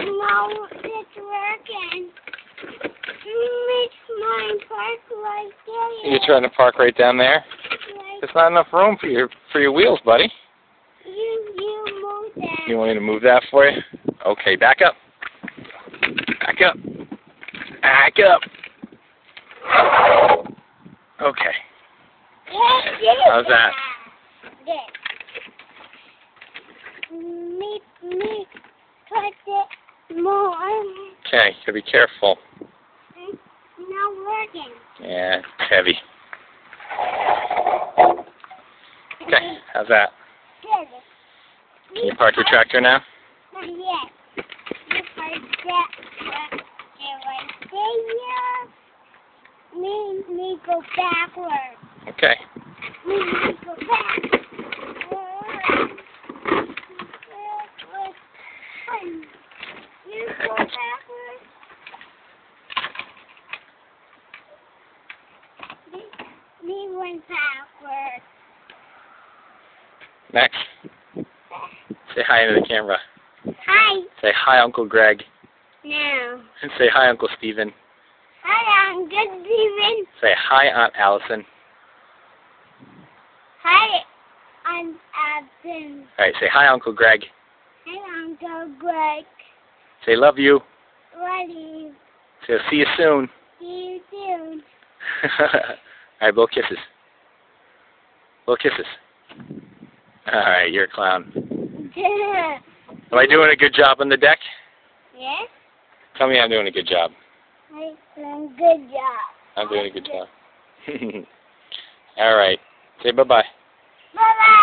No, it's working. It's my park right there. You're trying to park right down there? Right. There's not enough room for your wheels, buddy. You move that. You want me to move that for you? Okay, back up. Back up. Back up. Okay. How's that? Me, touch it more. Okay, you gotta be careful. It's not working. Yeah, it's heavy. Okay, how's that? Good. Can you park your tractor now? Not yet. You park that right there. Me go backward. Okay. Me go back. You go backward. Me went backward. Next. Say hi to the camera. Hi. Say hi, Uncle Greg. No. And say hi, Uncle Steven. Hi, Uncle Steven. Say hi, Aunt Allison. Hi, Aunt Allison. Alright, say hi, Uncle Greg. Hi, Uncle Greg. Say love you. Love you. Say see you soon. See you soon. Alright, blow kisses. Blow kisses. Alright, you're a clown. Am I doing a good job on the deck? Yes? Tell me I'm doing a good job. I'm doing a good job. I'm doing a good job. Alright. Say bye-bye. Bye-bye.